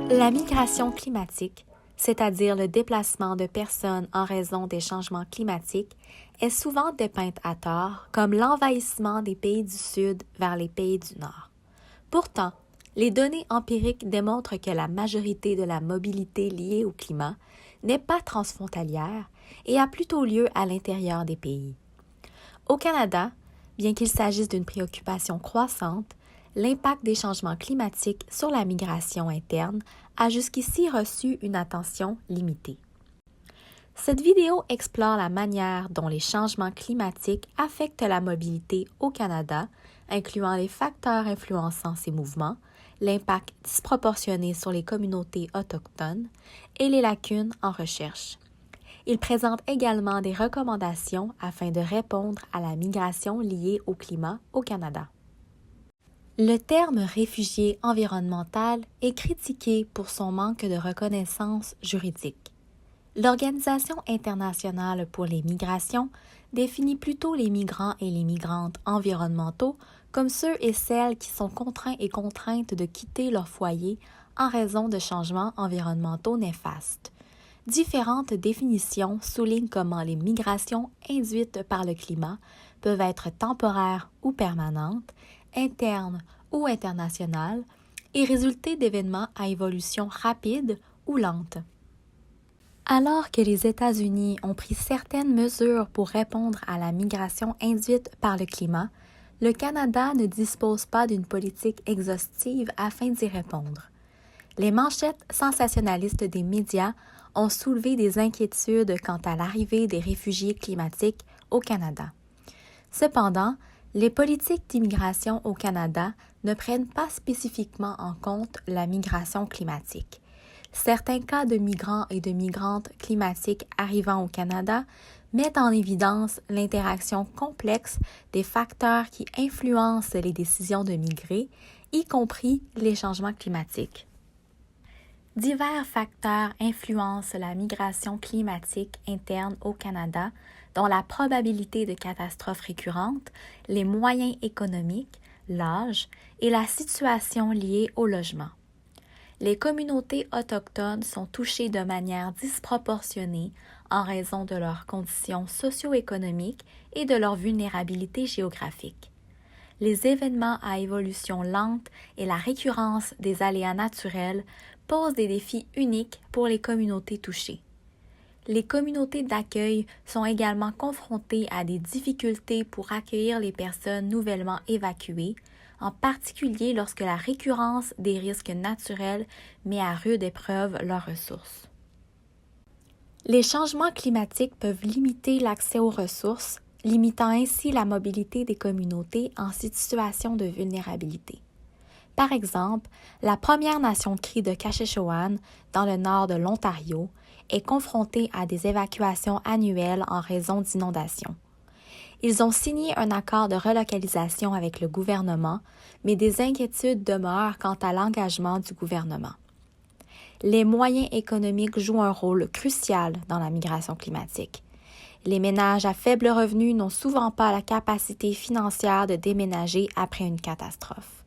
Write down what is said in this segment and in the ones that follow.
La migration climatique, c'est-à-dire le déplacement de personnes en raison des changements climatiques, est souvent dépeinte à tort comme l'envahissement des pays du Sud vers les pays du Nord. Pourtant, les données empiriques démontrent que la majorité de la mobilité liée au climat n'est pas transfrontalière et a plutôt lieu à l'intérieur des pays. Au Canada, bien qu'il s'agisse d'une préoccupation croissante, l'impact des changements climatiques sur la migration interne a jusqu'ici reçu une attention limitée. Cette vidéo explore la manière dont les changements climatiques affectent la mobilité au Canada, incluant les facteurs influençant ces mouvements, l'impact disproportionné sur les communautés autochtones et les lacunes en recherche. Il présente également des recommandations afin de répondre à la migration liée au climat au Canada. Le terme réfugié environnemental est critiqué pour son manque de reconnaissance juridique. L'Organisation internationale pour les migrations définit plutôt les migrants et les migrantes environnementaux comme ceux et celles qui sont contraints et contraintes de quitter leur foyer en raison de changements environnementaux néfastes. Différentes définitions soulignent comment les migrations induites par le climat peuvent être temporaires ou permanentes, internes ou internationales, et résulter d'événements à évolution rapide ou lente. Alors que les États-Unis ont pris certaines mesures pour répondre à la migration induite par le climat, le Canada ne dispose pas d'une politique exhaustive afin d'y répondre. Les manchettes sensationnalistes des médias ont soulevé des inquiétudes quant à l'arrivée des réfugiés climatiques au Canada. Cependant, les politiques d'immigration au Canada ne prennent pas spécifiquement en compte la migration climatique. Certains cas de migrants et de migrantes climatiques arrivant au Canada mettent en évidence l'interaction complexe des facteurs qui influencent les décisions de migrer, y compris les changements climatiques. Divers facteurs influencent la migration climatique interne au Canada, dont la probabilité de catastrophes récurrentes, les moyens économiques, l'âge et la situation liée au logement. Les communautés autochtones sont touchées de manière disproportionnée en raison de leurs conditions socio-économiques et de leur vulnérabilité géographique. Les événements à évolution lente et la récurrence des aléas naturels posent des défis uniques pour les communautés touchées. Les communautés d'accueil sont également confrontées à des difficultés pour accueillir les personnes nouvellement évacuées, en particulier lorsque la récurrence des risques naturels met à rude épreuve leurs ressources. Les changements climatiques peuvent limiter l'accès aux ressources, limitant ainsi la mobilité des communautés en situation de vulnérabilité. Par exemple, la Première Nation Crie de Kashechewan, dans le nord de l'Ontario, est confrontée à des évacuations annuelles en raison d'inondations. Ils ont signé un accord de relocalisation avec le gouvernement, mais des inquiétudes demeurent quant à l'engagement du gouvernement. Les moyens économiques jouent un rôle crucial dans la migration climatique. Les ménages à faible revenu n'ont souvent pas la capacité financière de déménager après une catastrophe.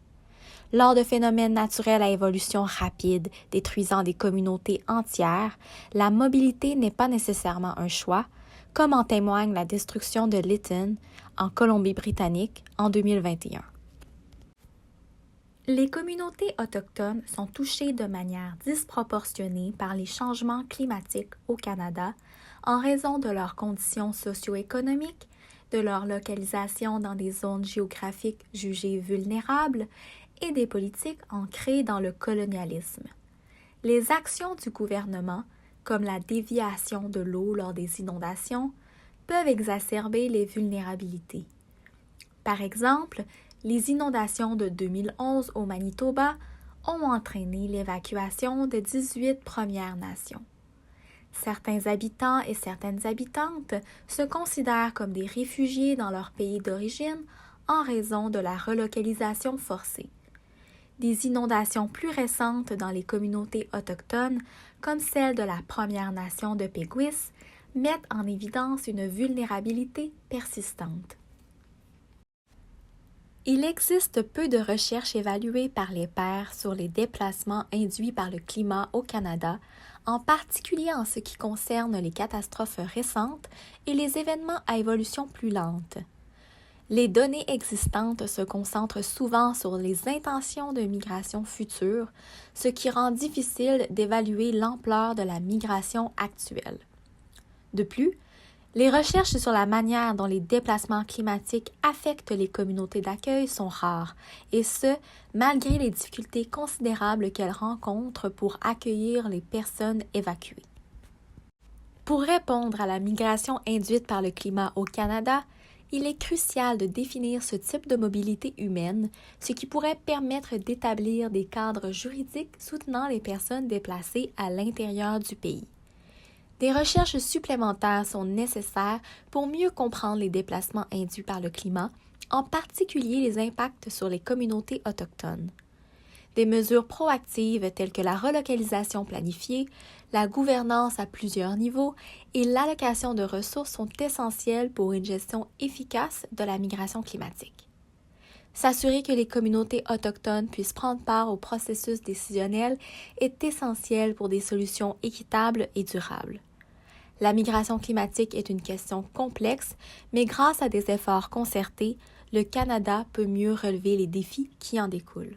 Lors de phénomènes naturels à évolution rapide détruisant des communautés entières, la mobilité n'est pas nécessairement un choix, comme en témoigne la destruction de Lytton en Colombie-Britannique en 2021. Les communautés autochtones sont touchées de manière disproportionnée par les changements climatiques au Canada en raison de leurs conditions socio-économiques, de leur localisation dans des zones géographiques jugées vulnérables et des politiques ancrées dans le colonialisme. Les actions du gouvernement, comme la déviation de l'eau lors des inondations, peuvent exacerber les vulnérabilités. Par exemple, les inondations de 2011 au Manitoba ont entraîné l'évacuation de 18 Premières Nations. Certains habitants et certaines habitantes se considèrent comme des réfugiés dans leur pays d'origine en raison de la relocalisation forcée. Des inondations plus récentes dans les communautés autochtones, comme celle de la Première Nation de Peguis, mettent en évidence une vulnérabilité persistante. Il existe peu de recherches évaluées par les pairs sur les déplacements induits par le climat au Canada, en particulier en ce qui concerne les catastrophes récentes et les événements à évolution plus lente. Les données existantes se concentrent souvent sur les intentions de migration future, ce qui rend difficile d'évaluer l'ampleur de la migration actuelle. De plus, les recherches sur la manière dont les déplacements climatiques affectent les communautés d'accueil sont rares, et ce, malgré les difficultés considérables qu'elles rencontrent pour accueillir les personnes évacuées. Pour répondre à la migration induite par le climat au Canada, il est crucial de définir ce type de mobilité humaine, ce qui pourrait permettre d'établir des cadres juridiques soutenant les personnes déplacées à l'intérieur du pays. Des recherches supplémentaires sont nécessaires pour mieux comprendre les déplacements induits par le climat, en particulier les impacts sur les communautés autochtones. Des mesures proactives telles que la relocalisation planifiée, la gouvernance à plusieurs niveaux et l'allocation de ressources sont essentielles pour une gestion efficace de la migration climatique. S'assurer que les communautés autochtones puissent prendre part au processus décisionnel est essentiel pour des solutions équitables et durables. La migration climatique est une question complexe, mais grâce à des efforts concertés, le Canada peut mieux relever les défis qui en découlent.